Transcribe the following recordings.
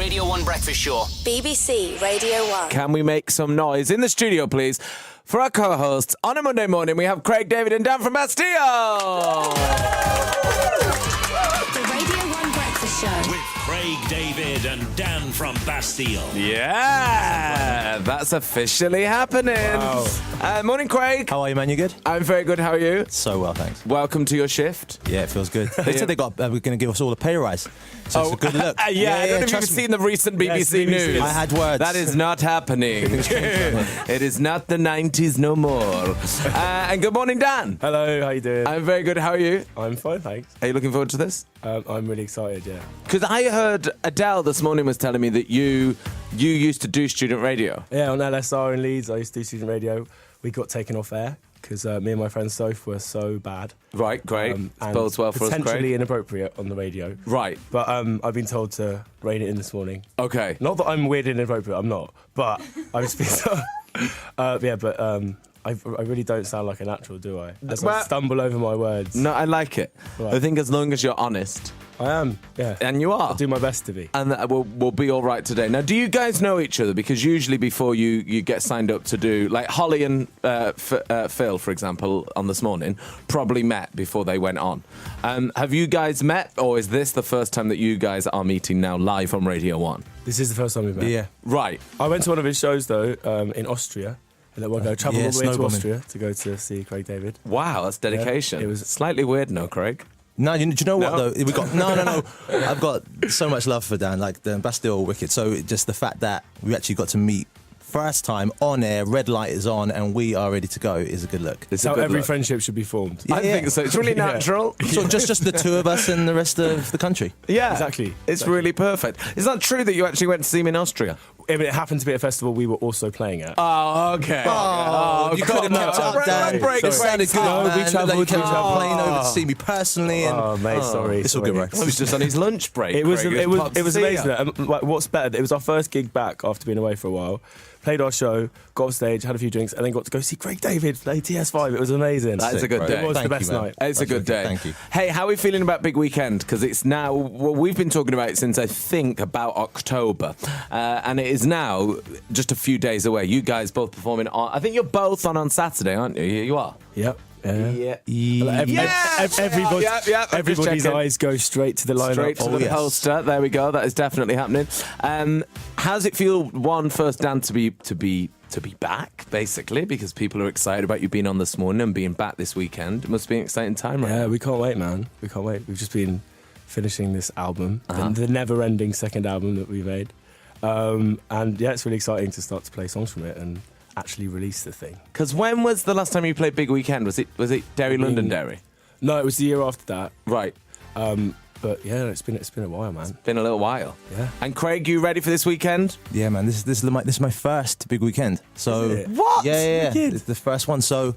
Radio 1 Breakfast Show. BBC Radio 1. Can we make some noise in the studio, please? For our co-hosts, on a Monday morning, we have Craig, David and Dan from Bastille! The Radio 1 Breakfast Show. With Craig, David and Dan from Bastille. Yeah, that's officially happening. Wow. Morning, Craig. How are you, man? You good? I'm very good. How are you? So well, thanks. Welcome to your shift. Yeah, it feels good. They said we're going to give us all a pay rise. So it's a good look. Yeah, I don't know if you've seen the recent BBC News. I had words. That is not happening. It is not the 90s no more. And good morning, Dan. Hello, how you doing? I'm very good. How are you? I'm fine, thanks. Are you looking forward to this? I'm really excited, yeah. Because I heard Adele this morning was telling me that you used to do student radio. Yeah, on LSR in Leeds, I used to do student radio. We got taken off air because me and my friend Soph were so bad. Right, great. And Bodes well for us, Craig. potentially inappropriate on the radio. Right. But I've been told to rein it in this morning. Okay. Not that I'm weird and inappropriate, I'm not. But I was I really don't sound like a natural, do I? As I stumble over my words. No, I like it. Right. I think as long as you're honest. I am, yeah. And you are. I'll do my best to be. And we'll be all right today. Now, do you guys know each other? Because usually before you get signed up to do... Like Holly and Phil, for example, on This Morning, probably met before they went on. Have you guys met, or is this the first time that you guys are meeting now live on Radio 1? This is the first time we've met. Yeah. Right. I went to one of his shows, though, in Austria. And then I travelled all the way to snowbombing. Austria to go to see Craig David. Wow, that's dedication. Yeah, it was slightly weird, no, Craig? No, do you know what, No? though? We got no. I've got so much love for Dan. Like, the Bastille wicked. So just the fact that we actually got to meet first time on air, red light is on, and we are ready to go is a good look. It's how every friendship should be formed. I think so. It's really natural. So just the two of us and the rest of the country. Yeah, Exactly. It's really perfect. Is that true that you actually went to see him in Austria? I mean, it happened to be a festival we were also playing at. Oh, okay. You could have kept up, Dan. It sounded good. No, we man. travelled, Like, you we came travelled. playing over to see me personally. And, Oh, mate, sorry. It's all good, right? He was just on his lunch break. It was Craig. it pumped to was see amazing. you. Like, what's better? It was our first gig back after being away for a while. Played our show, got off stage, had a few drinks, and then got to go see Craig David play TS5. It was amazing. That is a Sick, good bro. day. It was Thank the best you, man. night. It's a good day. Thank you. Hey, how are we feeling about Big Weekend? Because it's now, well, we've been talking about it since I think about October. And it is now just a few days away. You guys both performing on, I think you're both on Saturday, aren't you? You are. Yep. Yeah. Yes! Everybody, Yep, I'm just everybody's checking. eyes go straight to the lineup. Straight to the yes. poster. There we go. That is definitely happening. How's it feel, first, Dan, to be back, basically, because people are excited about you being on This Morning and being back this weekend. It must be an exciting time, right? Yeah, we can't wait, man. We can't wait. We've just been finishing this album, the never-ending second album that we made. And yeah, it's really exciting to start to play songs from it and actually release the thing. Because when was the last time you played Big Weekend? Was it Derry, Londonderry? No, it was the year after that. Right. But yeah, it's been a while, man. Been a little while. Yeah. And Craig, you ready for this weekend? Yeah, man. This is my first big weekend. So Is it? What? Yeah. It's the first one. So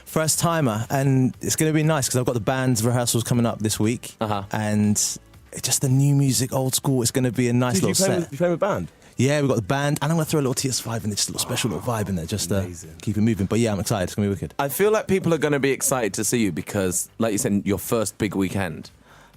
first timer, and it's going to be nice because I've got the band's rehearsals coming up this week, and it's just the new music, old school. It's going to be a nice Did little set. you play with band? Yeah, we've got the band, and I'm going to throw a little TS5 in there, just a little special little vibe in there, just to Amazing. keep it moving. But yeah, I'm excited. It's going to be wicked. I feel like people are going to be excited to see you because, like you said, your first big weekend.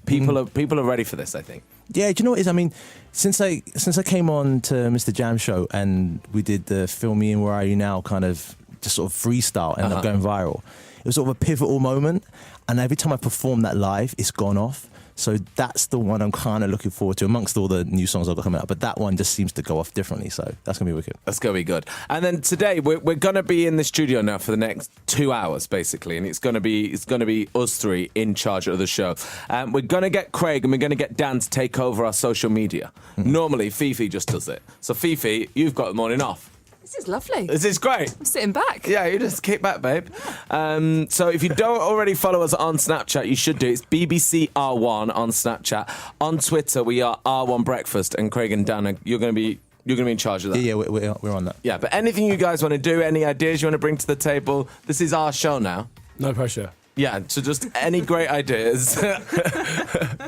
People are ready for this, I think. Yeah, do you know what it is? I mean, since I came on to Mr. Jam Show and we did the Film Me and Where Are You Now kind of just sort of freestyle, ended up going viral. It was sort of a pivotal moment, and every time I perform that live, it's gone off. So that's the one I'm kind of looking forward to amongst all the new songs I've got coming out. But that one just seems to go off differently, so that's going to be wicked. That's going to be good. And then today, we're going to be in the studio now for the next 2 hours, basically. And it's going to be us three in charge of the show. We're going to get Craig and we're going to get Dan to take over our social media. Normally, Fifi just does it. So, Fifi, you've got the morning off. This is lovely. This is great. I'm sitting back. Yeah, you just kick back, babe. So if you don't already follow us on Snapchat, you should do. It's BBC R1 on Snapchat. On Twitter, we are R1 Breakfast, and Craig and Dan, you're going to be in charge of that. Yeah, we're on that. Yeah, but anything you guys want to do, any ideas you want to bring to the table, this is our show now. No pressure. Yeah, so just any great ideas.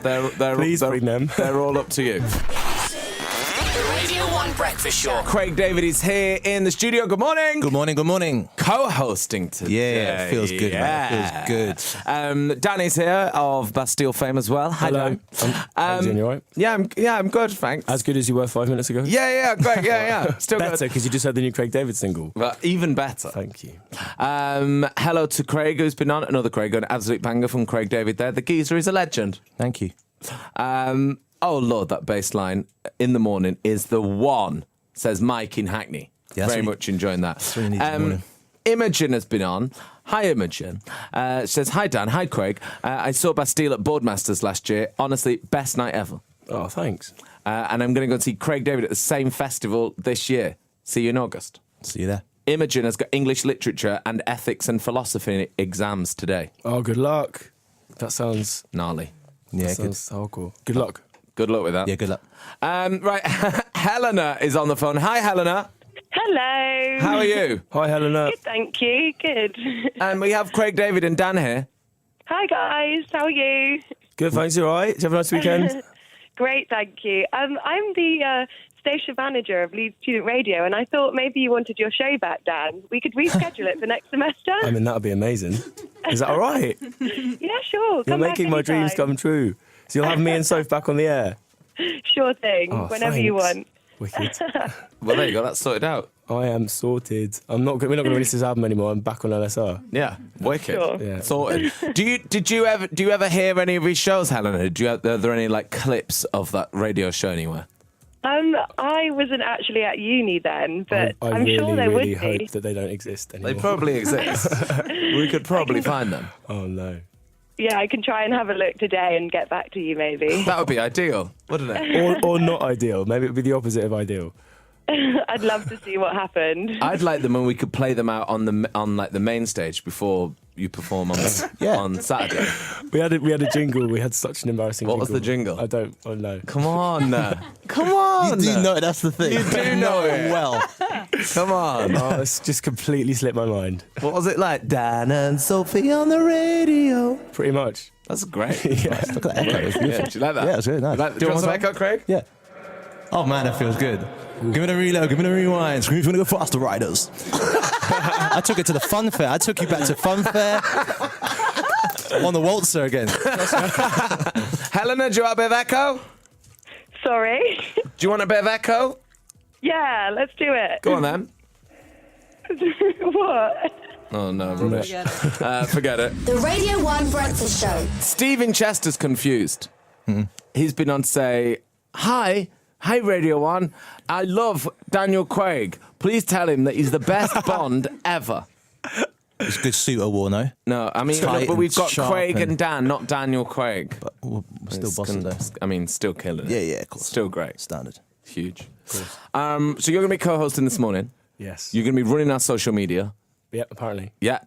Please bring them. They're all up to you. The Radio 1 Breakfast Show. Craig David is here in the studio. Good morning. Good morning, good morning. Co-hosting today. Yeah, it feels good, man. It feels good. Danny's here of Bastille fame as well. Hi, Hello. Dan. How you doing, you all right? I'm good, thanks. As good as you were 5 minutes ago? Yeah, great. Yeah. Still Better, good. because you just heard the new Craig David single. But even better. Thank you. Hello to Craig, who's been on. Another Craig, an absolute banger from Craig David there. The geezer is a legend. Thank you. Oh, Lord, that bass line in the morning is the one, says Mike in Hackney. Yeah, Very that's much enjoying that. what you need in the morning. Imogen has been on. Hi, Imogen. She says, hi, Dan. Hi, Craig. I saw Bastille at Boardmasters last year. Honestly, best night ever. Oh, thanks. And I'm going to go and see Craig David at the same festival this year. See you in August. See you there. Imogen has got English literature and ethics and philosophy exams today. Oh, good luck. That sounds... Gnarly. Yeah, that good. sounds so cool. Good luck. Good luck with that. Yeah, good luck. Right, Helena is on the phone. Hi, Helena. Hello. How are you? Hi, Helena. Good, thank you. Good. And we have Craig David and Dan here. Hi, guys. How are you? Good, thanks. You all right? Did you have a nice weekend? Great, thank you. I'm the station manager of Leeds Student Radio, and I thought maybe you wanted your show back, Dan. We could reschedule it for next semester. I mean, that would be amazing. Is that all right? Yeah, sure. You're Come back making my dreams anytime. come true. So you'll have me and Soph back on the air? Sure thing. Oh, whenever you thanks. want. Wicked. Well, there you go. That's sorted out. I am sorted. We're not going to release this album anymore. I'm back on LSR. Yeah, wicked. Sure. Yeah. Sorted. Do you ever hear any of his shows, Helena? Are there any like clips of that radio show anywhere? I wasn't actually at uni then, but I I'm really, sure there really would be. hope that they don't exist anymore. They probably exist. We could probably find them. Oh, no. Yeah, I can try and have a look today and get back to you maybe. That would be ideal, wouldn't it? Or not ideal. Maybe it would be the opposite of ideal. I'd love to see what happened. I'd like them when we could play them out on the main stage before you perform on on Saturday. We had a jingle. We had such an embarrassing What jingle. was the jingle? I don't know. Come on, come on. You do know it, that's the thing. You do know it. well. Come on. Oh, it's just completely slipped my mind. What was it like? Dan and Sophie on the radio. Pretty much. That's great. Yeah. Look at that echo. It's Yeah, beautiful. do you like that? Yeah, it's really nice. Do you want some echo, Craig? Yeah. Oh man, that feels good. Give me the reload, give me the rewind. Scream if you want to go faster, riders. I took it to the fun fair. I took you back to fun fair. On the waltzer again. Helena, do you want a bit of echo? Sorry. Do you want a bit of echo? Yeah, let's do it. Go on then. What? Oh no, rubbish. Forget it. The Radio 1 Breakfast Show. Stephen Chester's confused. He's been on to say, Hi Radio 1. I love Daniel Craig. Please tell him that he's the best Bond ever. It's a good suit I wore, no? No, I mean, Tight but we've and got sharp Craig and and- Dan, not Daniel Craig. But we're still It's bossing gonna- though. I mean, still killing it. Yeah, of course. Still great. Standard. Huge. So you're going to be co-hosting this morning. Yes. You're going to be running our social media. Yeah, apparently. Yeah.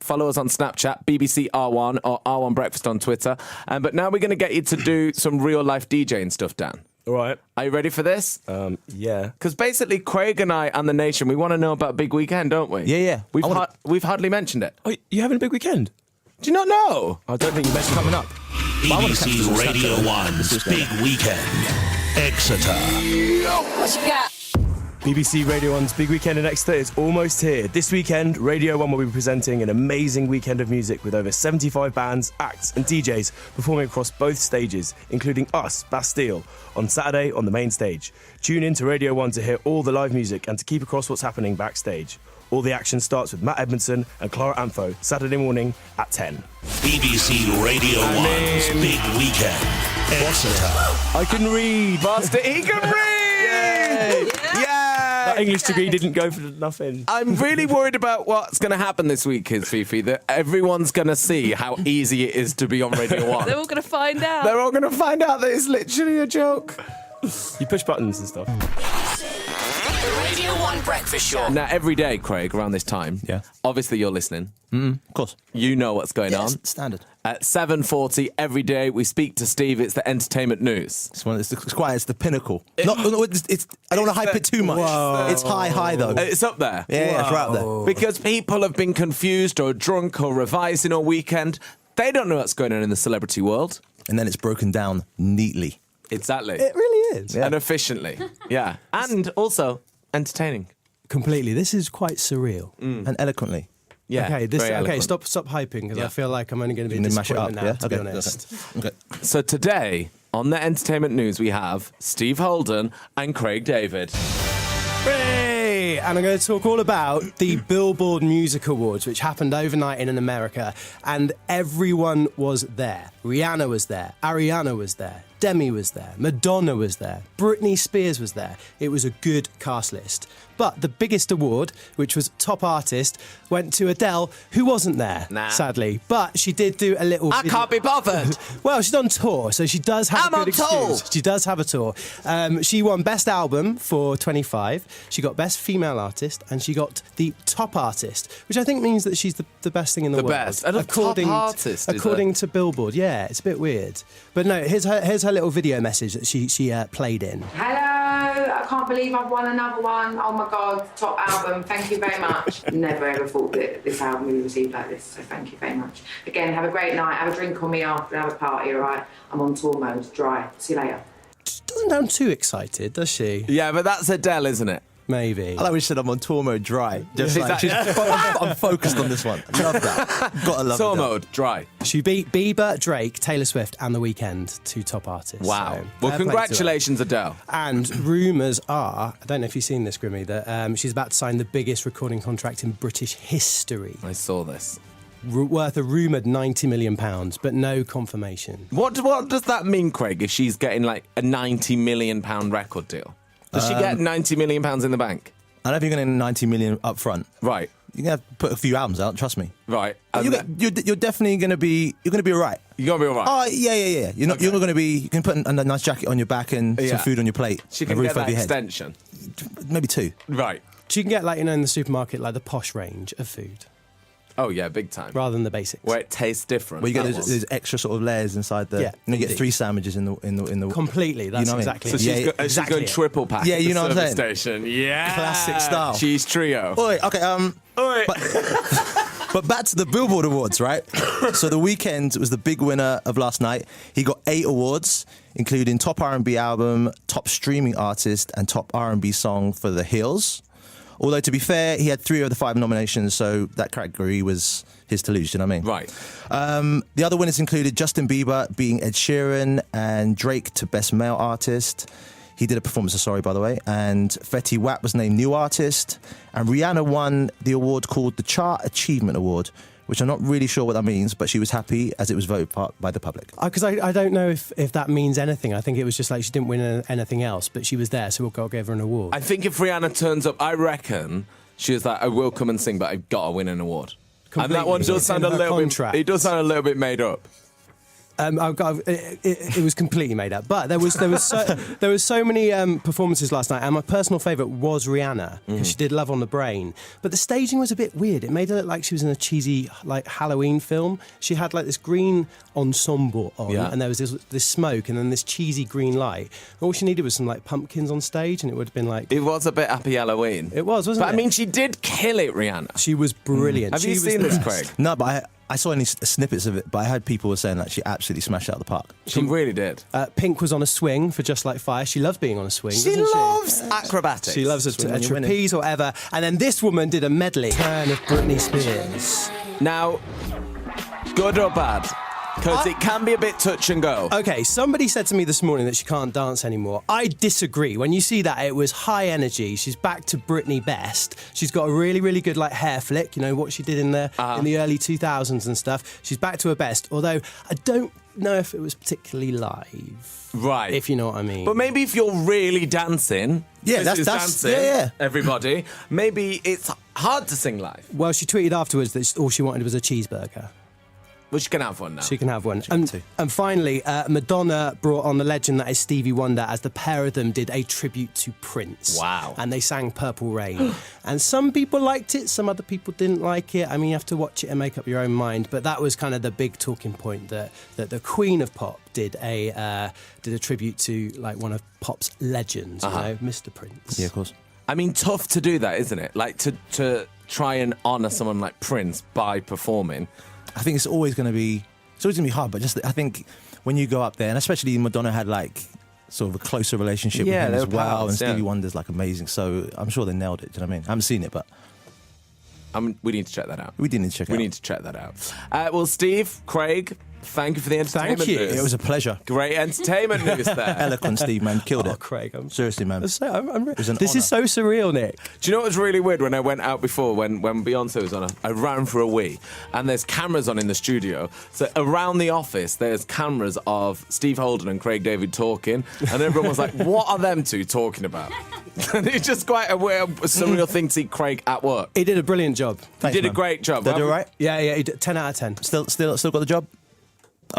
Follow us on Snapchat, BBC R1 or R1 Breakfast on Twitter. But now we're going to get you to do some real-life DJing stuff, Dan. All right. Are you ready for this? Yeah. Because basically, Craig and I and the nation, we want to know about Big Weekend, don't we? Yeah. We've hardly mentioned it. Oh, you having a big weekend? Do you not know? I don't think you mentioned coming up. BBC Radio 1's Big Weekend. Exeter. What you got? BBC Radio 1's Big Weekend in Exeter is almost here. This weekend, Radio 1 will be presenting an amazing weekend of music with over 75 bands, acts and DJs performing across both stages, including us, Bastille, on Saturday on the main stage. Tune in to Radio 1 to hear all the live music and to keep across what's happening backstage. All the action starts with Matt Edmondson and Clara Ampho, Saturday morning at 10. BBC Radio 1's Big Weekend. Exeter. I can read! Bastille, he can read! Yeah! That English degree didn't go for nothing. I'm really worried about what's going to happen this week, kids, Fifi, that everyone's going to see how easy it is to be on Radio 1. They're all going to find out. They're all going to find out that it's literally a joke. You push buttons and stuff. The Radio 1 Breakfast Show. Now, every day, Craig, around this time, Yeah. obviously you're listening. Of course. You know what's going Yeah, on. it's standard. At 7:40 every day, we speak to Steve. It's the entertainment news. It's the pinnacle. I don't want to hype it too much. Whoa. It's high though. It's up there. Yeah, it's right up there. Because people have been confused or drunk or revising all weekend. They don't know what's going on in the celebrity world. And then it's broken down neatly. Exactly. It really is. Yeah. And efficiently. Yeah. And also entertaining. Completely. This is quite surreal. And eloquently. Yeah. Okay, very eloquent. stop hyping because I feel like I'm only going to be a You mash it up, disappointment now, yeah? to be honest. Okay. So today, on the entertainment news, we have Steve Holden and Craig David. Hooray! And I'm going to talk all about the Billboard Music Awards, which happened overnight in America, and everyone was there. Rihanna was there, Ariana was there, Demi was there, Madonna was there, Britney Spears was there. It was a good cast list. But the biggest award, which was Top Artist, went to Adele, who wasn't there, sadly. But she did do a little I video. can't be bothered. Well, she's on tour, so she does have I'm a good on excuse. tour. She does have a tour. She won Best Album for 25. She got Best Female Artist, and she got the Top Artist, which I think means that she's the best thing in the world. best. I love Top Artist, is according to Billboard. Yeah, it's a bit weird. But no, here's her little video message that she played in. Hello, I can't believe I've won another one. Oh my God, top album. Thank you very much. Never ever thought that this album would be received like this, so thank you very much. Again, have a great night. Have a drink on me after, have a party, all right? I'm on tour mode, dry. See you later. She doesn't sound too excited, does she? Yeah, but that's Adele, isn't it? Maybe. I like when she said I'm on tour mode dry. Just Yeah. like, I'm focused on this one. Love that. Gotta love Tour Adele. mode, dry. She beat Bieber, Drake, Taylor Swift, and The Weeknd, 2 top artists. Wow. So, Well, fair play to her. congratulations, Adele. And rumours are, I don't know if you've seen this, Grimmy, that she's about to sign the biggest recording contract in British history, I saw this. worth a rumoured £90 million, but no confirmation. What does that mean, Craig, if she's getting like a £90 million record deal? Does she get £90 million in the bank? I don't think you're going to 90 million up front. Right, You're going to have to put a few albums out, trust me. right. And You're definitely going to be, you're going to be all right. you're going to be all right. Oh, yeah. You're not going to be, you can put a nice jacket on your back and Yeah. some food on your plate. She and can a roof get that over your head. extension. Maybe 2. Right. She can get, like, in the supermarket, like the posh range of food, Oh, yeah, big time. rather than the basics. Where it tastes different. Where you get That those, was. those extra sort of layers inside the. Yeah, you get indeed. 3 sandwiches in the. Completely, that's You know what I mean? exactly So it. she's, Yeah, she's exactly going it. triple pack. Yeah, at you the know what I'm service saying? Station. Yeah. Classic style. Cheese trio. Oi, okay. Oi. But back to the Billboard Awards, right? So The Weeknd was the big winner of last night. He got 8 awards, including Top R&B Album, Top Streaming Artist, and Top R&B Song for The Hills. Although, to be fair, he had 3 of the 5 nominations, so that category was his to lose, do you know what I mean? Right. The other winners included Justin Bieber being Ed Sheeran and Drake to Best Male Artist. He did a performance of Sorry, by the way. And Fetty Wap was named New Artist. And Rihanna won the award called the Chart Achievement Award, which I'm not really sure what that means, but she was happy as it was voted by the public. Because I don't know if that means anything. I think it was just like she didn't win anything else, but she was there, so we'll go give her an award. I think if Rihanna turns up, I reckon she was like, I will come and sing, but I've got to win an award. And that one Completely. does sound In a her little contract. bit. It does sound a little bit made up. It was completely made up, but there was so many performances last night, and my personal favourite was Rihanna because she did "Love on the Brain," but the staging was a bit weird. It made her look like she was in a cheesy like Halloween film. She had like this green ensemble on, Yeah. and there was this smoke, and then this cheesy green light. All she needed was some like pumpkins on stage, and it would have been like It was a bit Happy Halloween. it was, wasn't But it? I mean, she did kill it, Rihanna. she was brilliant. Have She you was seen the this, best. Craig? No, but I saw only snippets of it, but I heard people were saying that she absolutely smashed it out of the park. She really did. Pink was on a swing for Just Like Fire. She loves being on a swing. She doesn't loves acrobatics. She loves Swing a when you're winning. trapeze or whatever. And then this woman did a medley. Turn of Britney Spears. Now, good or bad? Because it can be a bit touch and go. Okay, somebody said to me this morning that she can't dance anymore. I disagree. When you see that, it was high energy. She's back to Britney best. She's got a really, really good like hair flick. You know what she did in the early 2000s and stuff. She's back to her best. Although I don't know if it was particularly live. Right. If you know what I mean. But maybe if you're really dancing, Yeah, this is that's dancing, yeah. everybody, maybe it's hard to sing live. Well, she tweeted afterwards that all she wanted was a cheeseburger. But she can have one now. She can have one. can too. And finally, Madonna brought on the legend that is Stevie Wonder as the pair of them did a tribute to Prince. Wow. And they sang Purple Rain. And some people liked it, some other people didn't like it. I mean, you have to watch it and make up your own mind. But that was kind of the big talking point that the Queen of Pop did a tribute to like one of pop's legends, you know, Mr. Prince. Yeah, of course. I mean, tough to do that, isn't it? Like to try and honour someone like Prince by performing. I think it's always going to be hard, but just I think when you go up there, and especially Madonna had like sort of a closer relationship Yeah, with him they as were well. pals, And Stevie yeah. Wonder's like amazing, so I'm sure they nailed it. Do you know what I mean? I haven't seen it, but We need to check that out. we did need to check it We out. need to check that out. Well, Steve, Craig, thank you for the entertainment you. news. It was a pleasure. Great entertainment news there. Eloquent, Steve, man. Killed Oh, it. Craig, Seriously, man. was an was an this is honour. so surreal, Nick. Do you know what was really weird when I went out before, when Beyonce was on? I ran for a wee, and there's cameras on in the studio. So around the office, there's cameras of Steve Holden and Craig David talking, and everyone was like, what are them two talking about? And it's just quite a weird, surreal thing to see Craig at work. He did a brilliant job. Thanks, He did a man. great job. Did you all right? Yeah, he did 10 out of 10. Still got the job?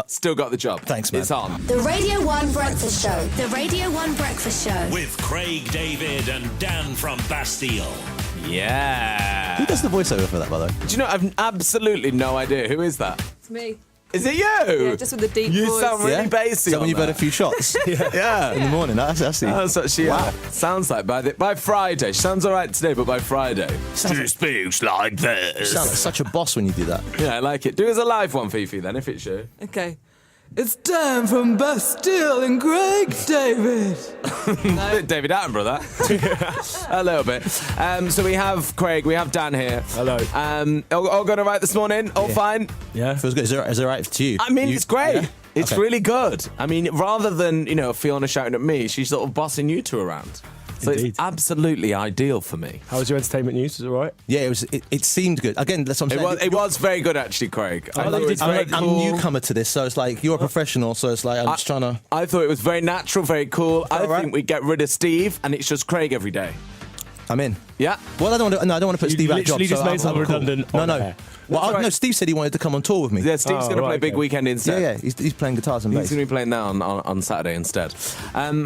Still got the job. Thanks, man. It's on. The Radio 1 Breakfast Show. The Radio 1 Breakfast Show. With Craig David and Dan from Bastille. Yeah. Who does the voiceover for that, by the way? Do you know, I've absolutely no idea. Who is that? It's me. Is it you? Yeah, just with the deep You voice. sound really bassy. So on when you've had a that. few shots Yeah. in the morning, I see. That's what she sounds like by Friday. She sounds all right today, but by Friday. She speaks like You sound like such a boss when you do that. Yeah, I like it. Do us a live one, Fifi, then, if it's you. Okay. It's Dan from Bastille and Craig David. David Attenborough, that. A little bit. So we have Craig, we have Dan here. Hello. All going all right this morning? All fine? Yeah. Feels good. Is it right to you? I mean, it's great. Yeah? It's Okay. really good. I mean, rather than, Fiona shouting at me, she's sort of bossing you two around. So Indeed. it's absolutely ideal for me. How was your entertainment news? Was it all right? Yeah, it seemed good. Again, that's what I'm saying. It was very good, actually, Craig. I thought it was very I'm cool. a newcomer to this, so it's like you're a professional, so it's like I'm just trying to. I thought it was very natural, very cool. I all right? think we get rid of Steve and it's just Craig every day. I'm in. Yeah. Well, I don't want to put You Steve out of job. literally just so made I'm something cool. redundant No, on no. air. Well, That's right. no. Steve said he wanted to come on tour with me. Yeah, Steve's going to play right, Big okay. Weekend instead. yeah. He's playing guitars and He's bass. going to be playing that on Saturday instead.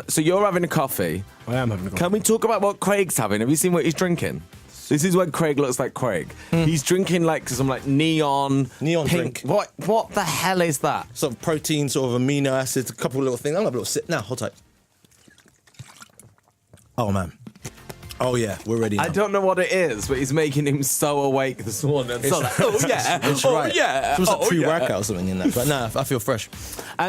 So you're having a coffee. I am having a coffee. Can we talk about what Craig's having? Have you seen what he's drinking? This is when Craig looks like Craig. He's drinking like some like neon Neon pink. drink. What the hell is that? Sort of protein, sort of amino acids, a couple of little things. I'm gonna have a little sip now. Hold tight. Oh man. Oh yeah, we're ready now. I don't know what it is, but he's making him so awake this morning. So like, oh yeah, That's oh right. yeah, It was like oh, pre-workout yeah. or something in that. But no, I feel fresh.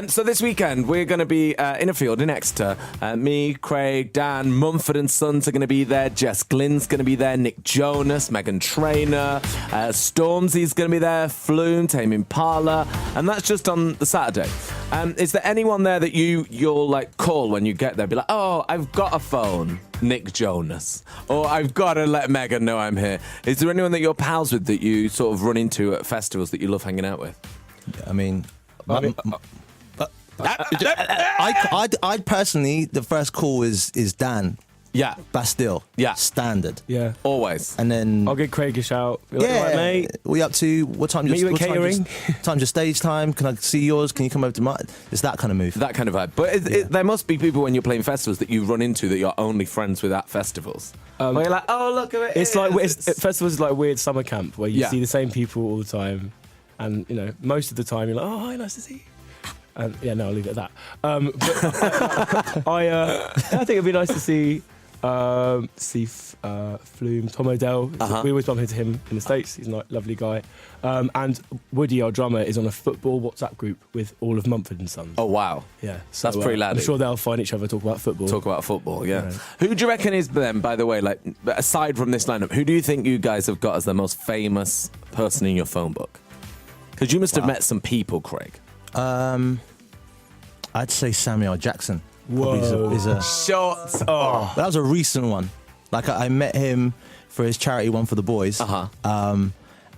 So this weekend we're going to be in a field in Exeter. Me, Craig, Dan, Mumford and Sons are going to be there. Jess Glynn's going to be there. Nick Jonas, Megan Trainor, Stormzy's going to be there. Flume, Tame Impala, and that's just on the Saturday. Is there anyone there that you'll like call when you get there? Be like, oh, I've got a phone, Nick Jonas, or I've got to let Megan know I'm here. Is there anyone that you're pals with that you sort of run into at festivals that you love hanging out with? I mean, I'd personally, the first call is Dan. Yeah, Bastille. Yeah. Standard. Yeah. always. And then I'll give Craig a shout. Be like, yeah, "Right, mate. we up to what time? Meet you at what time catering? Time's your stage time. Can I see yours? Can you come over to mine? It's that kind of move. That kind of vibe. But there must be people when you're playing festivals that you run into that you're only friends with at festivals. Where you're like, oh, look at it. It's like festivals is like a weird summer camp where you Yeah. see the same people all the time, and most of the time you're like, oh, hi, nice to see you. And yeah, no, I'll leave it at that. But I think it'd be nice to see Flume, Tom O'Dell. We always bump into him in the States. He's a lovely guy. And Woody, our drummer, is on a football WhatsApp group with all of Mumford and Sons. Oh, wow. Yeah, That's pretty laddie. I'm sure they'll find each other, talk about football. Talk about football, yeah. Right. Who do you reckon is then, by the way, like, aside from this lineup, who do you think you guys have got as the most famous person in your phone book? Because you must have met some people, Craig. I'd say Samuel Jackson. Whoa. Is a Shots. but that was a recent one. Like I met him for his charity one for the boys.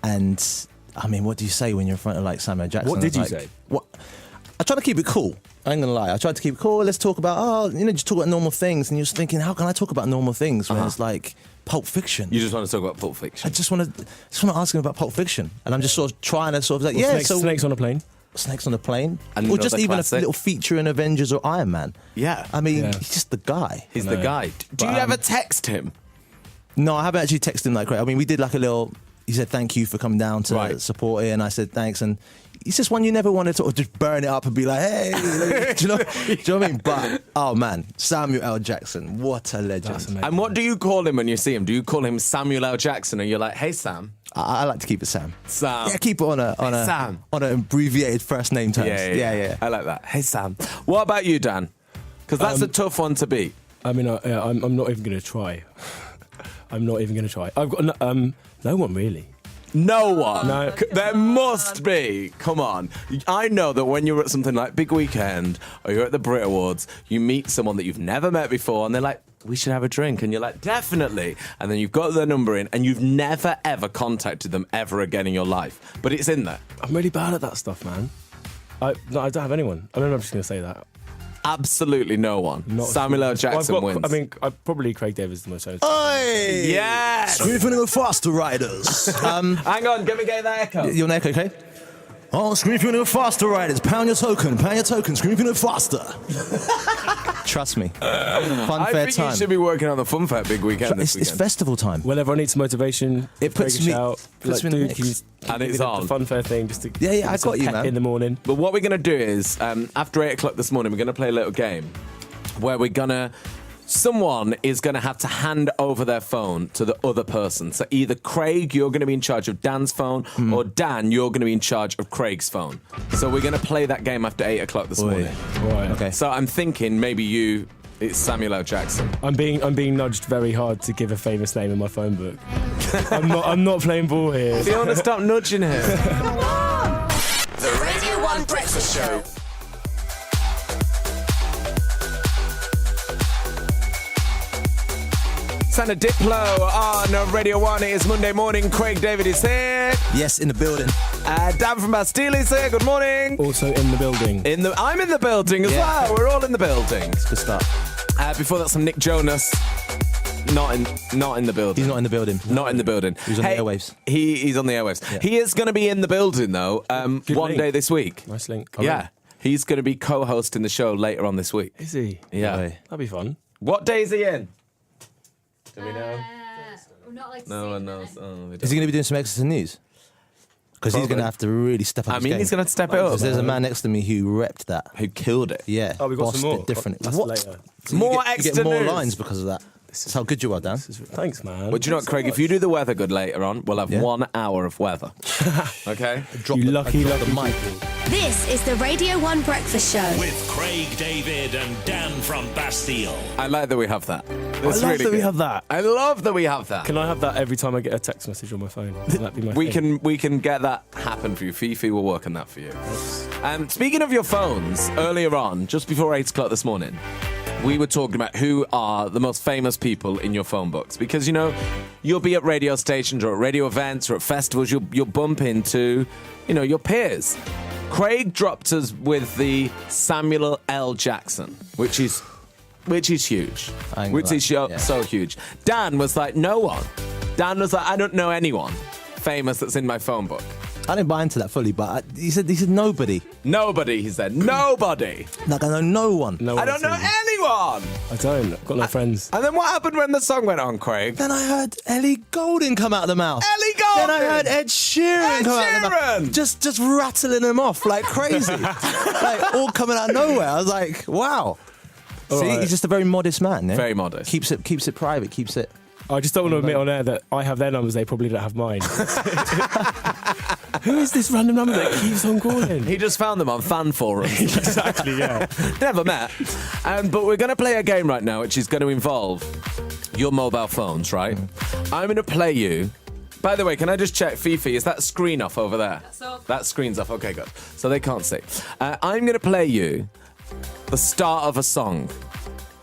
And I mean, what do you say when you're in front of like Samuel Jackson? What did you Like, say? What? I tried to keep it cool. I ain't gonna lie. I tried to keep it cool. Let's talk about just talk about normal things. And you're just thinking, how can I talk about normal things when it's like Pulp Fiction? You just want to talk about Pulp I Fiction. just want to ask him about Pulp Fiction, and I'm just sort of trying to sort of like, Snakes on a plane. Snakes on a plane, And or just another even classic. a little feature in Avengers or Iron Man. Yeah. I mean, Yeah. he's just the guy. He's the No. guy. Do you ever text him? No, I haven't actually texted him like crazy. I mean, we did like a little. He said thank you for coming down to Right. support it, and I said thanks. And he's just one you never want to sort of just burn it up and be like, hey, do you know what I mean? But oh man, Samuel L. Jackson, what a legend! That's amazing. And what do you call him when you see him? Do you call him Samuel L. Jackson, or you're like, hey, Sam? I like to keep it Sam. Sam. Yeah, keep it on a Sam. on an abbreviated first name terms. Yeah. I like that. Hey, Sam. What about you, Dan? Because that's a tough one to beat. I mean, I'm not even going to try. I'm not even going to try. I've got no one really. No one? No. There must be. Come on. I know that when you're at something like Big Weekend or you're at the Brit Awards, you meet someone that you've never met before and they're like, we should have a drink. And you're like, definitely. And then you've got their number in and you've never, ever contacted them ever again in your life. But it's in there. I'm really bad at that stuff, man. I don't have anyone. I mean, I'm just going to say that. Absolutely no one. Samuel L. Jackson wins. I mean, probably Craig David's the most famous. Oi! Yes! Screaming the faster riders. Hang on, get that echo. You want an echo, okay? Oh, screaming the faster riders. Pound your token, screaming it faster. Trust me. Fun I fair think time. you should be working on the Fun Fair Big Weekend this It's weekend. festival time. Well, everyone needs motivation. It puts me out. puts me in the mix. And it's on. The fun fair thing, just to Yeah, I got you, man. in the morning. But what we're going to do is, after 8 o'clock this morning, we're going to play a little game where someone is going to have to hand over their phone to the other person. So either Craig, you're going to be in charge of Dan's phone, or Dan, you're going to be in charge of Craig's phone. So we're going to play that game after 8 o'clock this morning. Right. Okay. So I'm thinking maybe it's Samuel L. Jackson. I'm being nudged very hard to give a famous name in my phone book. I'm not playing ball here. Do you want to stop nudging him? The Radio 1 Breakfast Show. Santa Diplo on Radio 1. It is Monday morning. Craig David is here. Yes, in the building. Dan from Bastille is here. Good morning. Also in the building. I'm in the building as well. We're all in the building. It's a good start. Before that, some Nick Jonas. Not in the building. He's not in the building. Not in the building. He's on the airwaves. He's on the airwaves. Yeah. He is going to be in the building, though, one link. day this week. Nice link. Yeah. He's going to be co-hosting the show later on this week. Is he? Yeah. That'd be fun. What day is he in? Do we know? Not like No one knows. Oh, Is he going to be doing some Exeter news? Because he's going to have to really step up his game. he's going to step it up. Because there's a man next to me who repped that. Who killed it. Yeah. Oh, we got bossed some more. it different. That's What? later. So More you extra get more news. lines because of that. That's how good you are, Dan. Thanks, man. Well, do you know what, Craig? If you do the weather good later on, we'll have 1 hour of weather. Okay? You lucky mic. This is the Radio 1 Breakfast Show. With Craig David and Dan from Bastille. I like that we have that. I love that we have that. I love that we have that. Can I have that every time I get a text message on my phone? Can that be my thing? We can get that happen for you. Fifi will work on that for you. Speaking of your phones, earlier on, just before 8 o'clock this morning, we were talking about who are the most famous people in your phone books. Because, you'll be at radio stations or at radio events or at festivals, you'll bump into, your peers. Craig dropped us with the Samuel L. Jackson, which is huge. Which is so huge. Dan was like, no one. Dan was like, I don't know anyone famous that's in my phone book. I didn't buy into that fully, but he said nobody. Nobody, he said. Nobody. Like, I know no one. No I one don't know sings. anyone. I don't. I've got no friends. And then what happened when the song went on, Craig? Then I heard Ellie Goulding come out of the mouth. Ellie Goulding! Then I heard Ed Sheeran come out of the Sheeran! mouth. Just rattling them off like crazy. Like, all coming out of nowhere. I was like, wow. All See, right. he's just a very modest man. Yeah? Very modest. Keeps it private, keeps it... I just don't want to admit on air that I have their numbers, they probably don't have mine. Who is this random number that keeps on calling? He just found them on fan forums. Exactly, yeah. Never met. But we're going to play a game right now, which is going to involve your mobile phones, right? I'm going to play you. By the way, can I just check, Fifi, is that screen off over there? That's off. That screen's off. Okay, good. So they can't see. I'm going to play you the start of a song.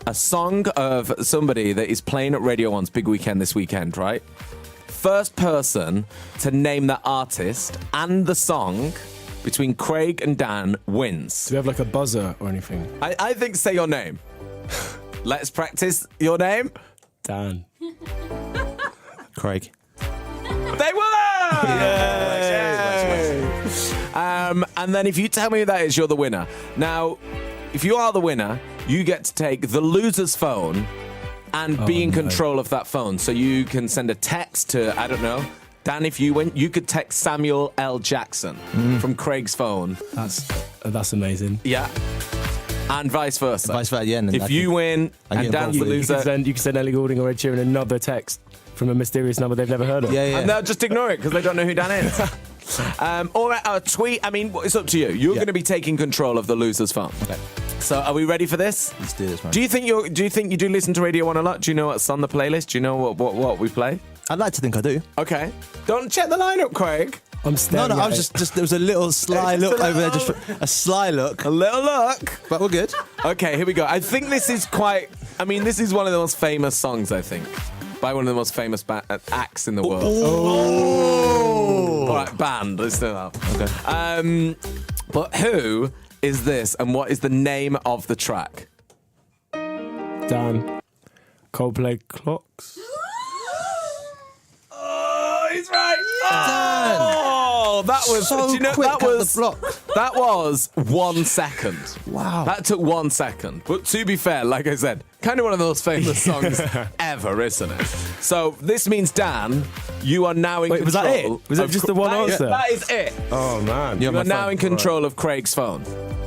A song of somebody that is playing at Radio 1's Big Weekend this weekend, right? First person to name the artist and the song between Craig and Dan wins. Do we have like a buzzer or anything? I think say your name. Let's practice your name. Dan. Craig. They won! Yay! And then if you tell me who that is, you're the winner. Now, if you are the winner, you get to take the loser's phone and be in control of that phone. So you can send a text to, I don't know, Dan, if you win, you could text Samuel L. Jackson from Craig's phone. That's amazing. Yeah. And vice versa. Vice versa, yeah. And If you win I and get Dan's the involved. loser, You can send Ellie Goulding or Ed Sheeran another text from a mysterious number they've never heard of. Yeah. and they'll just ignore it because they don't know who Dan is. Or a tweet. I mean, it's up to you. You're going to be taking control of the loser's phone. Okay. So, are we ready for this? Let's do this, man. Do you think you do listen to Radio 1 a lot? Do you know what's on the playlist? Do you know what we play? I'd like to think I do. Okay. Don't check the lineup, Craig. I'm staring. No, I was just there was a little sly look over there, just a sly look. A little look. But we're good. Okay, here we go. I think this is this is one of the most famous songs, I think, by one of the most famous acts in the world. All right, band. Let's do that. Okay. But who is this, and what is the name of the track? Dan. Coldplay Clocks. Oh, he's right. Dan. Oh, that was So do you know, quick that at was the block. That was 1 second. Wow. That took 1 second. But to be fair, like I said, kind of one of the most famous songs ever, isn't it? So this means, Dan, you are now in Wait, control. was that it? Was it just the one answer? That is it. Oh, man. You are now in control of Craig's phone.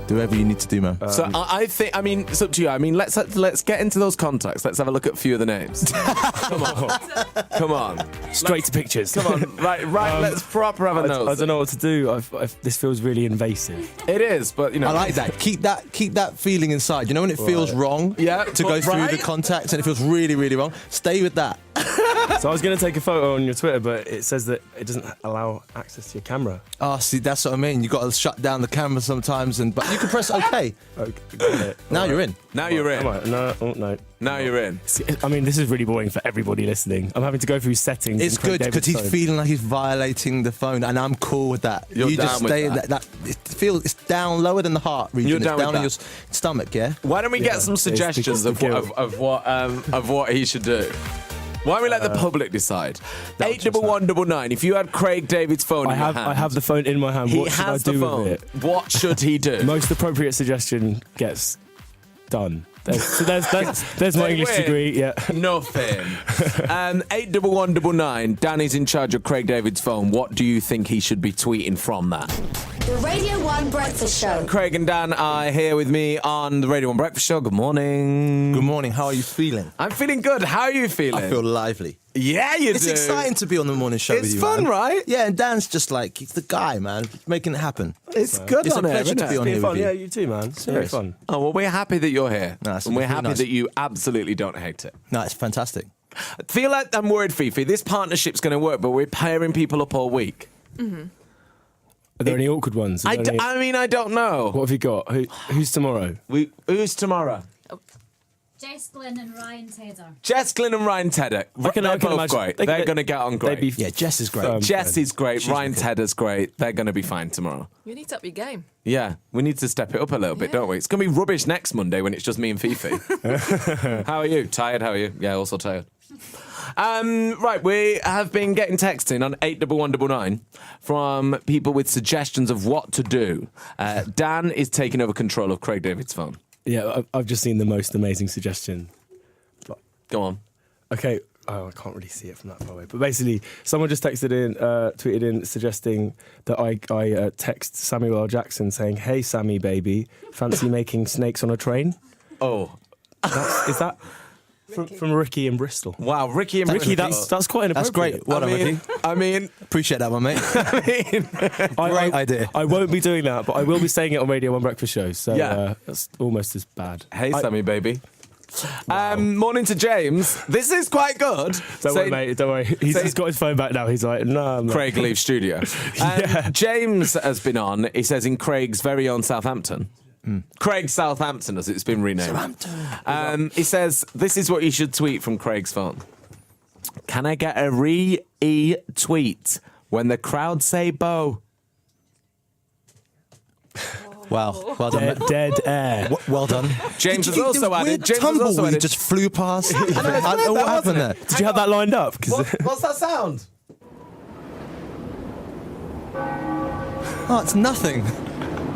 Do whatever you need to do, man. So I think, it's up to you. I mean, let's get into those contacts. Let's have a look at a few of the names. Come on. Straight to pictures. Come on. Right. Let's proper have a nose. I don't know what to do. This feels really invasive. It is, but I like that. Keep that feeling inside. You know when it feels wrong? Yeah, To go through the contacts and it feels really, really wrong. Stay with that. So I was going to take a photo on your Twitter, but it says that it doesn't allow access to your camera. Oh, see, that's what I mean. You got to shut down the camera sometimes, but you can press OK. Okay. Now you're in. Now you're in. No. Now you're in. I mean, this is really boring for everybody listening. I'm having to go through settings. It's in Craig good because he's David's phone. feeling like he's violating the phone, and I'm cool with that. You're you down just with stay that. it's down lower than the heart region. You're It's down with down in your that. stomach, yeah. Why don't we get some suggestions of what he should do? Why don't we let the public decide? 81199. If you had Craig David's phone in your hand, I have the phone in my hand. he What should I has do the phone. with it? What should he do? Most appropriate suggestion gets done. There's my English win. degree. Yeah. Nothing. 81199. Danny's in charge of Craig David's phone. What do you think he should be tweeting from that? The Radio 1 Breakfast Show. Craig and Dan are here with me on the Radio 1 Breakfast Show. Good morning. Good morning. How are you feeling? I'm feeling good. How are you feeling? I feel lively. Yeah, you It's do. exciting to be on the morning show It's with you, fun, man. right? Yeah, and Dan's just like, he's the guy, man, making it happen. It's good It's on a air, pleasure isn't to it? be on here Fun. with you. Yeah, you too, man. It's very Serious. fun. Oh, well, we're happy that you're here. No, it's and we're really happy nice. that you absolutely don't hate it. No, it's fantastic. I feel like I'm worried, Fifi. This partnership's going to work, but we're pairing people up all week. Are there any awkward ones? I don't know. What have you got? Who's tomorrow? Who's tomorrow? Jess Glynn and Ryan Tedder. Jess Glynn and Ryan Tedder. They're both imagine- great. they- They're going to get on great. Yeah, Jess is great. Jess is great. Ryan Tedder's great. They're going to be fine tomorrow. You need to up your game. Yeah, we need to step it up a little bit, don't we? It's going to be rubbish next Monday when it's just me and Fifi. How are you? Tired? How are you? Yeah, also tired. Right, we have been getting texts in on 81199 from people with suggestions of what to do. Dan is taking over control of Craig David's phone. Yeah, I've just seen the most amazing suggestion. Go on. Okay. Oh, I can't really see it from that far away. But basically, someone just tweeted in, suggesting that I text Samuel L. Jackson saying, "Hey, Sammy, baby, fancy making snakes on a train?" Oh. Is that from Ricky in Bristol? Wow, Ricky, that's quite inappropriate. That's great. Well done, Ricky. I mean, appreciate that one, mate. Great idea. I won't be doing that, but I will be saying it on Radio 1 Breakfast Show, so Yeah. that's almost as bad. Hey, Sammy, baby. Morning to James. This is quite good. Don't worry, mate. Don't worry. He's got his phone back now. He's like, no. Craig leaves studio. James has been on. He says in Craig's very own Southampton. Craig Southampton, as it's been renamed. He says, this is what you should tweet from Craig's phone. Can I get a re-tweet when the crowd say Bo? Wow, well done. Dead air. Well done. James has also added. James tumbleweed just flew past. I don't know what happened there. Did you have that lined up? What's that sound? Oh, it's nothing.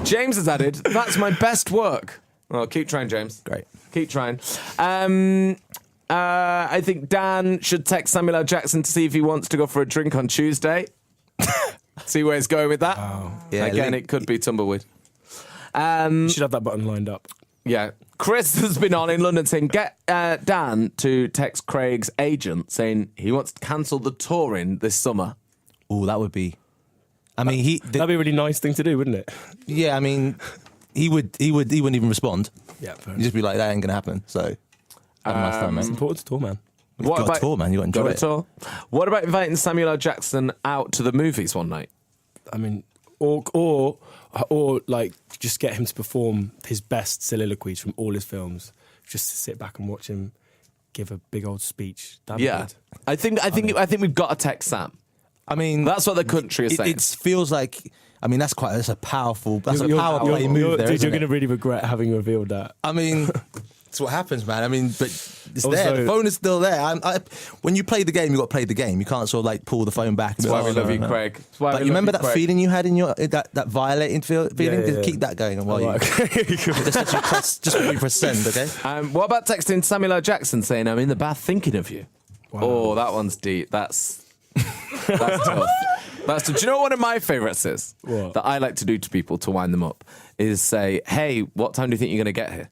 James has added, that's my best work. Well, keep trying, James. Great. Keep trying. I think Dan should text Samuel L. Jackson to see if he wants to go for a drink on Tuesday. See where he's going with that. Oh. Yeah, Again, it could be tumbleweed. You should have that button lined up. Yeah. Chris has been on in London saying, get Dan to text Craig's agent saying he wants to cancel the touring this summer. Oh, that would be... I mean, that'd be a really nice thing to do, wouldn't it? Yeah, I mean, he wouldn't even respond. Yeah, You just be like, that ain't gonna happen. So, have a nice time, it's man. important to tour, man. You've got a tour, man. You got to enjoy Got a it. tour. What about inviting Samuel L. Jackson out to the movies one night? I mean, or like just get him to perform his best soliloquies from all his films. Just to sit back and watch him give a big old speech. That'd be good. I think we've got to text Sam. I mean, That's what the country is saying. It feels like. I mean, that's a powerful. That's a You're- power you're- play move there. Dude, isn't you're it? going to really regret having revealed that. I mean, it's what happens, man. I mean, but it's Also- there. The phone is still there. When you play the game, you got to play the game. You can't sort of like pull the phone back. That's why we love you, Craig. That's why But we you love remember you, that Craig. feeling you had in your that violating feeling? yeah. Keep that going while Right, just when you press send, okay? What about texting Samuel L. Jackson saying, I'm in the bath thinking of you? Wow. Oh, that one's deep. That's tough. Do you know what one of my favourites is? What? That I like to do to people to wind them up is say, hey, what time do you think you're going to get here?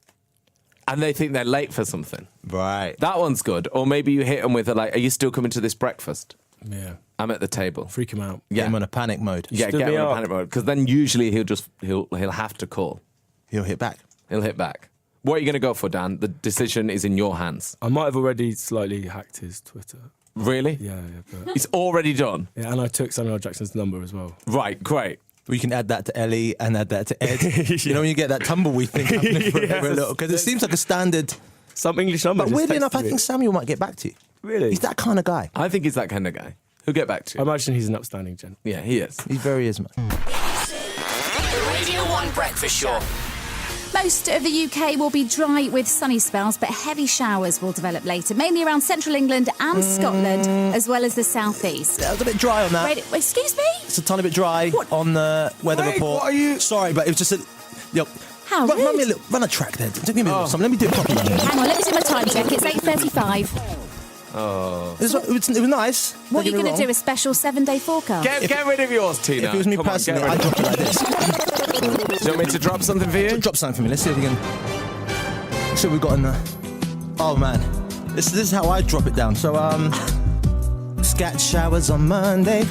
And they think they're late for something. Right. That one's good. Or maybe you hit them with a, like, are you still coming to this breakfast? Yeah. I'm at the table. Freak him out. Get him on a panic mode. Yeah, Stood get me him on up. panic mode. Because then usually he'll have to call. He'll hit back. He'll hit back. What are you going to go for, Dan? The decision is in your hands. I might have already slightly hacked his Twitter. Really? Yeah. But, It's already done. yeah, and I took Samuel L. Jackson's number as well. Right, great. We can add that to Ellie and add that to Ed. You know when you get that tumbleweed thing happening for a little, because it seems like a standard. Some English number. But just weirdly enough, texted I me. think Samuel might get back to you. Really? He's that kind of guy. I think he's that kind of guy. He'll get back to I you. imagine he's an upstanding gent. Yeah, he is. He very is, man. The Radio 1 Breakfast Show. Most of the UK will be dry with sunny spells, but heavy showers will develop later, mainly around central England and Scotland, as well as the southeast. Yeah, it was a bit dry on that. Excuse me? It's a tiny bit dry on the weather Wait, report. what are you- Sorry, but it was just a. Yo, How run me a rude. little, run a track there. Give me a little something. Let me do it properly. Hang on, let me do my time check. It's 8:35. It was nice. What are Don't you get me going to do? wrong. A special 7-day forecast? Get rid of yours, Tina. If it was me Come on, personally, get rid I'd of drop it like this. Do you want me to drop something for you? Drop something for me. Let's see if we can. Let's see what we got in there. Oh man, this is how I drop it down. So scat showers on Monday.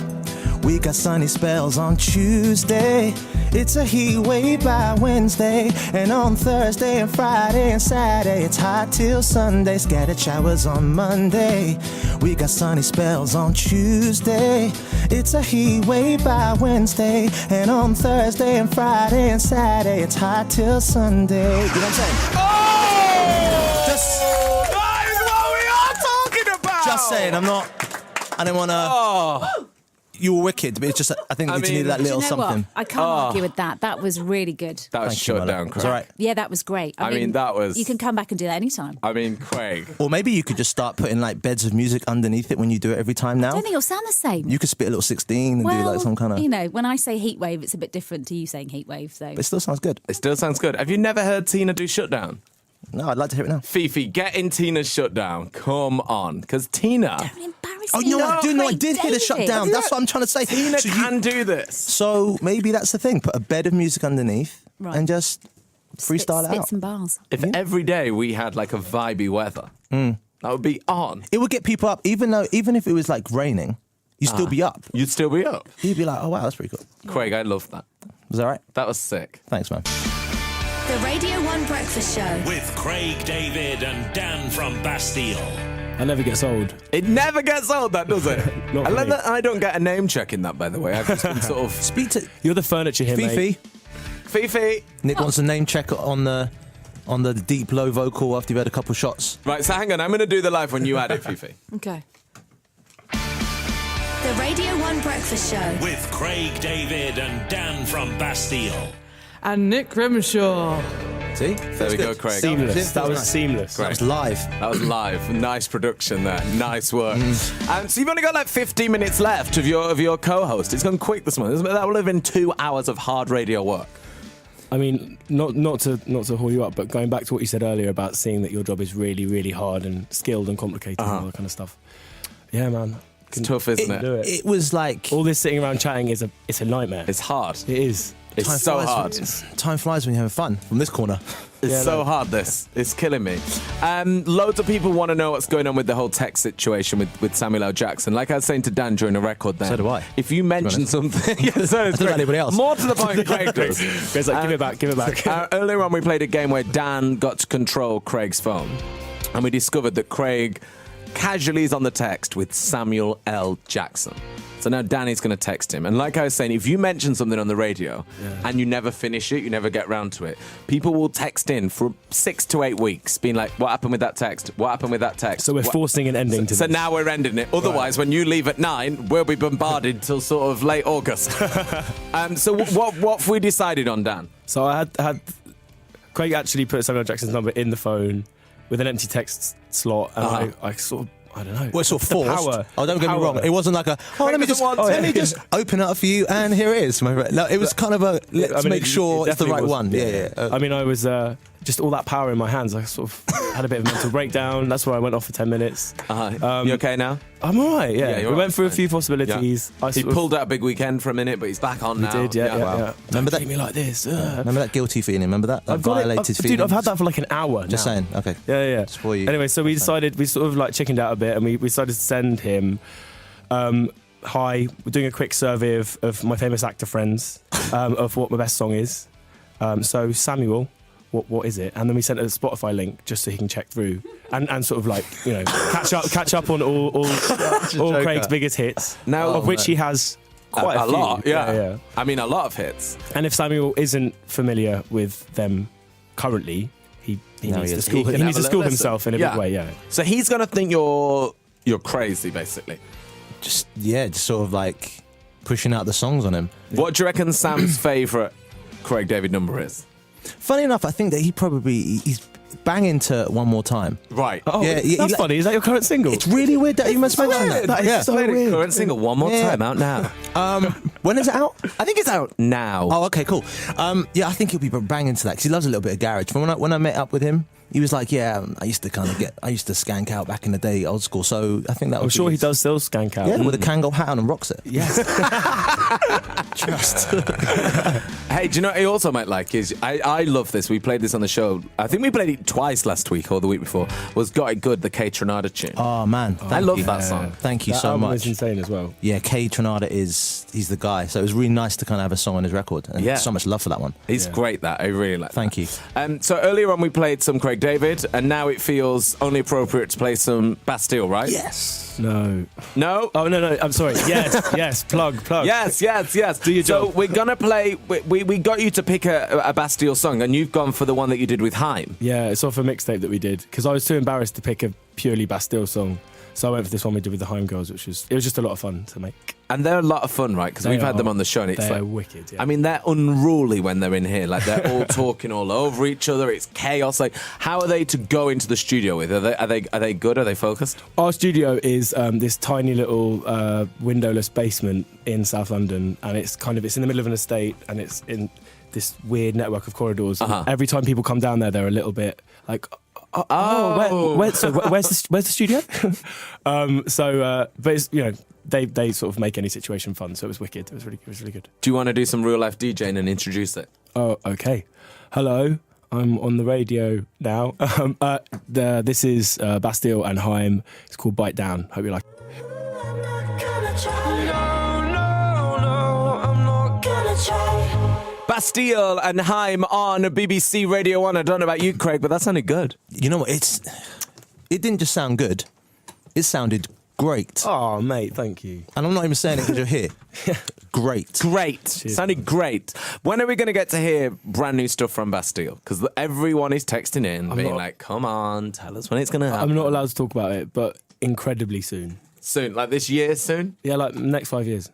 We got sunny spells on Tuesday. It's a heat wave by Wednesday. And on Thursday and Friday and Saturday, it's hot till Sunday. Scattered showers on Monday. We got sunny spells on Tuesday. It's a heat wave by Wednesday. And on Thursday and Friday and Saturday, it's hot till Sunday. You know what I'm saying? Oh! Just, That is what we are talking about! just saying, I didn't want to... Oh! You were wicked, but it's just, I think I we just mean- needed that Do you little know something. what? I can't argue with that. That was really good. That was Thank you, shut my down, love. Craig. It's all right. Yeah, that was great. I mean, that was- You can come back and do that anytime. I mean, Craig. Or maybe you could just start putting like beds of music underneath it when you do it every time I now. don't think it'll sound the same. You could spit a little 16 and do like some kind of... you know, when I say heat wave, it's a bit different to you saying heat wave. So But it still sounds good. It still sounds good. Have you never heard Tina do Shutdown? No, I'd like to hear it now. Fifi, get in Tina's Shutdown. Come on. Because Tina... don't embarrass Oh, me. no, I do know. I Craig did hear the David. shutdown. That's what I'm trying to say. Tina So you- can do this. So maybe that's the thing. Put a bed of music underneath Right. and just freestyle it Spit out. some bars. If every day we had like a vibey weather, that would be on. It would get people up, even if it was like raining, you'd still be up. You'd still be up. You'd be like, oh wow, that's pretty cool. Craig, I love that. Was that right? That was sick. Thanks, man. The Radio 1 Breakfast Show. With Craig David and Dan from Bastille. That never gets old. It never gets old, that does it? Not I love me. that I don't get a name check in that, by the way. I've just been sort of... Speak to You're the furniture here, mate. Fifi. Fifi. Nick wants a name check on the deep low vocal after you've had a couple shots. Right, so hang on. I'm going to do the live when you add it, Fifi. Okay. The Radio 1 Breakfast Show. With Craig David and Dan from Bastille. And Nick Grimshaw. See? There we go, Craig. Seamless. That was nice. seamless. That was live. That was live. Nice production there. Nice work. So you've only got like 15 minutes left of your co-host. It's gone quick this morning. That will have been 2 hours of hard radio work. I mean, not to haul you up, but going back to what you said earlier about seeing that your job is really, really hard and skilled and complicated and all that kind of stuff. Yeah, man. It's tough, isn't it? Do it. It was like All this sitting around chatting it's a nightmare. It's hard. It is. It's so hard. Time flies when you're having fun from this corner. It's so hard, this. It's killing me. Loads of people want to know what's going on with the whole text situation with Samuel L. Jackson. Like I was saying to Dan during the record then. So do I. If you mention something... yeah, so it's great. Anybody else. More to the point, Craig does. Greg's like, give it back. Earlier on, we played a game where Dan got to control Craig's phone. And we discovered that Craig casually is on the text with Samuel L. Jackson. So now Danny's going to text him. And like I was saying, if you mention something on the radio and you never finish it, you never get round to it, people will text in for 6 to 8 weeks being like, what happened with that text? What happened with that text? So we're forcing an ending to this. So now we're ending it. Otherwise, when you leave at 9, we'll be bombarded till sort of late August. So what have we decided on, Dan? So I had Craig actually put Samuel Jackson's number in the phone with an empty text slot, and I sort of, I don't know. Well, it's sort of forced. Power. Oh, don't get me wrong. It wasn't like let me just open it up for you, and here it is. No, it was kind of let's make sure it's the right one. Yeah. I mean, I was just all that power in my hands. I sort of had a bit of a mental breakdown. That's why I went off for 10 minutes. You okay now? I'm all right, yeah. Yeah, we went through a few possibilities. Yeah. He pulled out a big weekend for a minute, but he's back on now. He did, yeah. Remember that? Treat me like this. Remember that guilty feeling? Remember that? That violated feeling? Dude, I've had that for like an hour Just now. saying, okay. Yeah. Just for you. Anyway, so we decided, we sort of like chickened out a bit, and we decided to send him, hi, we're doing a quick survey of my famous actor friends, of what my best song is. So Samuel, what is it? And then we sent a Spotify link just so he can check through and sort of like, you know, catch up on all Craig's biggest hits, of which he has quite a few. Lot. Yeah. I mean, a lot of hits. And if Samuel isn't familiar with them currently, he needs to school himself in a big way. Yeah. So he's gonna think you're crazy, basically. Just sort of like pushing out the songs on him. What do you reckon Sam's favourite Craig David number is? Funny enough, I think that he's banging to One More Time. Right. Oh, that's funny. Is that your current single? It's really weird that you must mention that. That is so weird. Current single, One More Time, out now. When is it out? I think it's out now. Oh, okay, cool. I think he'll be banging to that because he loves a little bit of garage. When I met up with him, he was like, I used to skank out back in the day, old school. So I think that I'm sure he does still skank out. Yeah, with a Kangol hat on and rocks it. Yes. Trust. Hey, do you know what he also might like is, I love this. We played this on the show. I think we played it twice last week or the week before. Was Got It Good, the K Tronada tune. Oh, man. I love that song. Thank you that so much. It's insane as well. Yeah, K Tronada he's the guy. So it was really nice to kind of have a song on his record. And so much love for that one. He's great, that. I really like that. Thank you. So earlier on we played some Craig David, and now it feels only appropriate to play some Bastille, right? Yes. No. No? Oh, no. I'm sorry. Yes. Plug. Yes. Do your job. So we're going to play... We got you to pick a Bastille song, and you've gone for the one that you did with Haim. Yeah, it's off a mixtape that we did, because I was too embarrassed to pick a purely Bastille song. So I went for this one we did with the Haim Girls, it was just a lot of fun to make. And they're a lot of fun, right? Because we've had them on the show, and it's they're like wicked. Yeah. I mean, they're unruly when they're in here. Like they're all talking all over each other. It's chaos. Like, how are they to go into the studio with? Are they good? Are they focused? Our studio is this tiny little windowless basement in South London, and it's in the middle of an estate, and it's in this weird network of corridors. Every time people come down there, they're a little bit like. Where's the studio? But it's, you know, they sort of make any situation fun, so it was wicked. It was really good. Do you want to do some real life DJing and introduce it? Oh, okay. Hello, I'm on the radio now. This is Bastille and Haim. It's called Bite Down. Hope you like it. Bastille and Haim on BBC Radio 1. I don't know about you, Craig, but that sounded good. You know what? It didn't just sound good. It sounded great. Oh, mate, thank you. And I'm not even saying it because you're here. Great. Cheers. Sounded great. When are we going to get to hear brand new stuff from Bastille? Because everyone is texting in, like, come on, tell us when it's going to happen. I'm not allowed to talk about it, but incredibly soon. Soon? Like this year soon? Yeah, like next 5 years.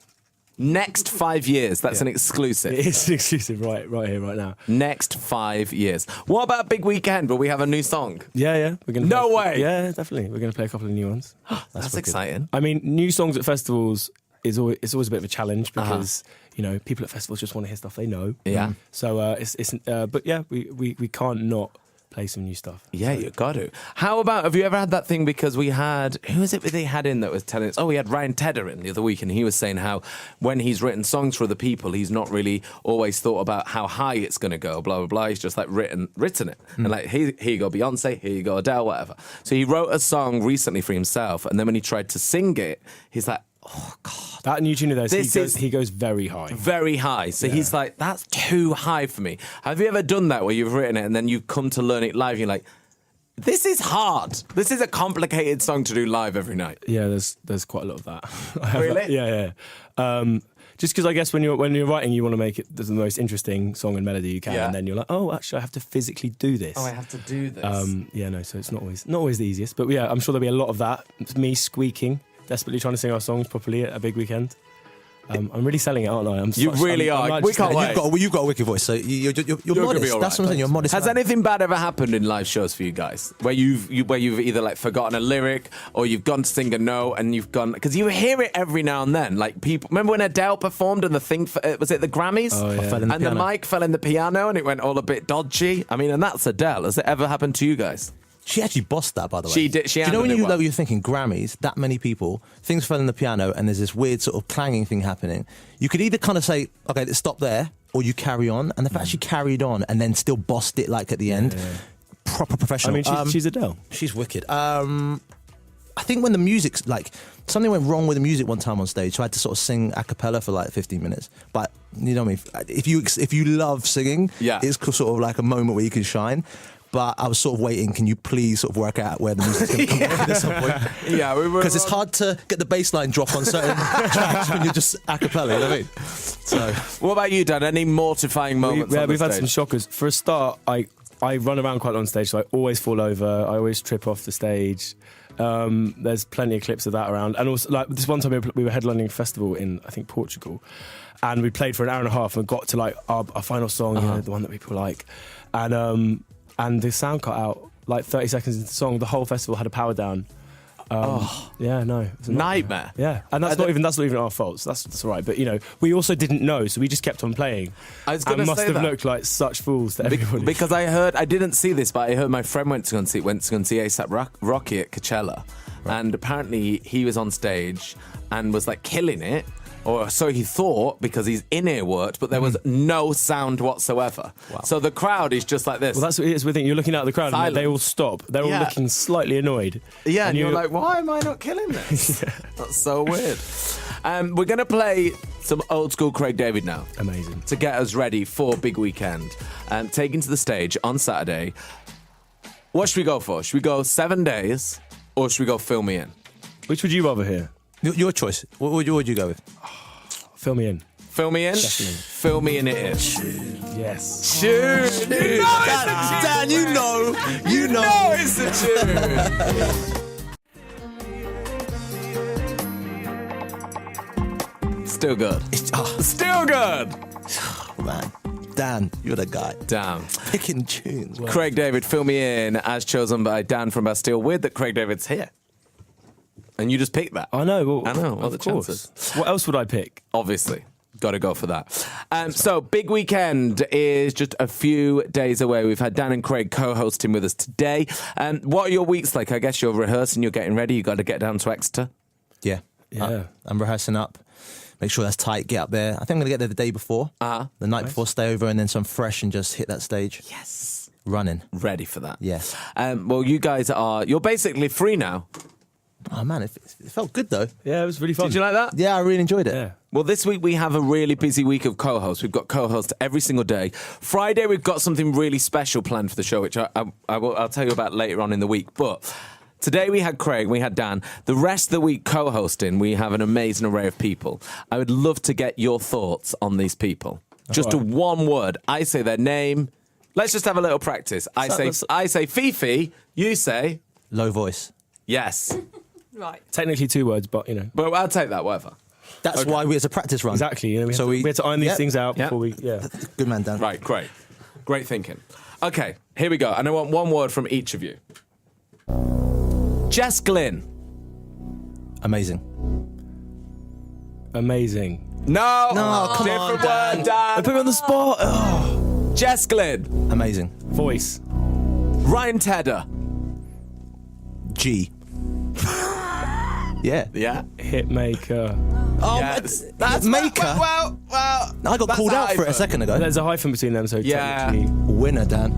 Next 5 years. That's an exclusive. It is an exclusive right here, right now. Next 5 years. What about Big Weekend? Will we have a new song? Yeah. No way. Yeah, definitely. We're going to play a couple of new ones. That's exciting. I mean, new songs at festivals it's always a bit of a challenge because you know, people at festivals just want to hear stuff they know. Yeah. So but yeah, we can't not play some new stuff. Yeah, you got to. How about, have you ever had that thing, because we had, who was it they had in that was telling us, we had Ryan Tedder in the other week, and he was saying how when he's written songs for other people, he's not really always thought about how high it's going to go, blah, blah, blah. He's just like written it. And like, here you go Beyonce, here you go Adele, whatever. So he wrote a song recently for himself, and then when he tried to sing it, he's like, oh, God. That new tune of theirs, he goes very high. Very high. So he's like, that's too high for me. Have you ever done that where you've written it and then you come to learn it live and you're like, this is hard. This is a complicated song to do live every night. Yeah, there's quite a lot of that. Really? Yeah. Just because I guess when you're writing, you want to make it the most interesting song and melody you can, and then you're like, oh, actually, I have to physically do this. Oh, I have to do this. So it's not always the easiest, but yeah, I'm sure there'll be a lot of that. It's me squeaking, desperately trying to sing our songs properly at a big weekend. I'm really selling it, aren't I? You really are. We can't wait. You've got a wicked voice, so you're modest. Right, that's what I'm saying. You're modest. Has anything bad ever happened in live shows for you guys, where you've either like forgotten a lyric or you've gone to sing a note and you've gone, because you hear it every now and then. Like people, remember when Adele performed and the thing was it the Grammys? Oh, yeah. And the mic fell in the piano and it went all a bit dodgy. I mean, and that's Adele. Has it ever happened to you guys? She actually bossed that, by the way. She did. Do you know when you're thinking Grammys, that many people, things fell in the piano, and there's this weird sort of clanging thing happening. You could either kind of say, okay, let's stop there, or you carry on. And the fact she carried on and then still bossed it like at the end, proper professional. I mean, she's Adele. She's wicked. I think when the music's like, something went wrong with the music one time on stage, so I had to sort of sing a cappella for like 15 minutes. But you know what I mean? If you love singing, it's sort of like a moment where you can shine. But I was sort of waiting, can you please sort of work out where the music's going to come from at some point? Yeah, because it's hard to get the bass line drop on certain tracks when you're just a cappella, you know what I mean? So, what about you, Dan? Any mortifying moments? We've had some shockers. For a start, I run around quite a lot on stage, so I always fall over. I always trip off the stage. There's plenty of clips of that around. And also, like this one time we were headlining a festival in, I think, Portugal. And we played for an hour and a half and got to like our final song, you know, the one that people like. And the sound cut out like 30 seconds into the song. The whole festival had a power down. Yeah, no, it was a nightmare. Yeah, and that's not even our fault. So that's all right. But you know, we also didn't know, so we just kept on playing. I was going to say must have looked like such fools to everybody. Because I didn't see this, but I heard my friend went to go and see A$AP Rocky at Coachella, and apparently he was on stage and was like killing it. Or so he thought, because his in-ear worked, but there was no sound whatsoever. Wow. So the crowd is just like this. Well, that's what it is. You're looking at the crowd and they all stop. They're all looking slightly annoyed. Yeah, and you're like, why am I not killing this? That's so weird. We're going to play some old school Craig David now. Amazing. To get us ready for Big Weekend. Taken to the stage on Saturday. What should we go for? Should we go 7 days or should we go Fill Me In? Which would you rather hear? Your choice. What would you go with? Fill Me In. Fill Me In? Definitely. Fill Me In it is. Yes. Tune. You know Dan, you know it's the tune. Still good. Still good. Oh, man. Dan, you're the guy. Damn. Picking tunes. Wow. Craig David, Fill Me In, as chosen by Dan from Bastille. Weird that Craig David's here. And you just picked that. I know. Well, I know. Of course. What else would I pick? Obviously. Got to go for that. So, Big Weekend is just a few days away. We've had Dan and Craig co-hosting with us today. What are your weeks like? I guess you're rehearsing, you're getting ready. You got to get down to Exeter. Yeah. I'm rehearsing up. Make sure that's tight. Get up there. I think I'm going to get there the day before. The night before, stay over, and then so I'm fresh and just hit that stage. Yes. Running. Ready for that. Yes. Well, you guys you're basically free now. Oh, man, it felt good, though. Yeah, it was really fun. Did you like that? Yeah, I really enjoyed it. Yeah. Well, this week we have a really busy week of co-hosts. We've got co-hosts every single day. Friday, we've got something really special planned for the show, which I'll tell you about later on in the week. But today we had Craig, we had Dan. The rest of the week co-hosting, we have an amazing array of people. I would love to get your thoughts on these people. Just a one word. I say their name. Let's just have a little practice. I say Fifi. You say... Low voice. Yes. Right. Technically 2 words, but, you know. But I'll take that, whatever. That's why it's a practice run. Exactly. You know, we had to iron these things out before we... Yeah. Good man, Dan. Right, great. Great thinking. Okay, here we go. And I want one word from each of you. Jess Glynn. Amazing. Amazing. No, come on, different word, Dan. I put me on the spot. Oh. Jess Glynn. Amazing. Voice. Ryan Tedder. G. Yeah. Yeah. Hitmaker. Oh, Yes. that's Maker. Well. I got that's called a out for it a hyphen. second ago. There's a hyphen between them, so Yeah. technically, Winner, Dan.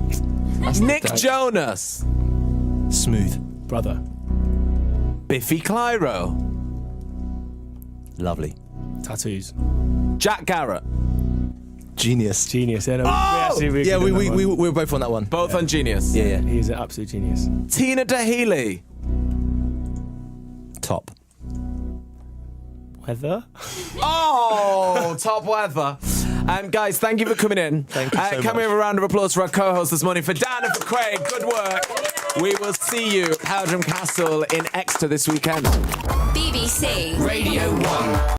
Nick Jonas. Smooth. brother. Biffy Clyro. Lovely. Tattoos. Jack Garrett. Genius. Genius. Yeah, no, Yeah, we were both on that one. Both on Genius. Yeah. He's an absolute genius. Tina Dahealy. Top. Weather? Oh, top weather. Guys, thank you for coming in. Thank you so Can much. we have a round of applause for our co-hosts this morning? For Dan and for Craig, good work. We will see you at Howdram Castle in Exeter this weekend. BBC Radio 1.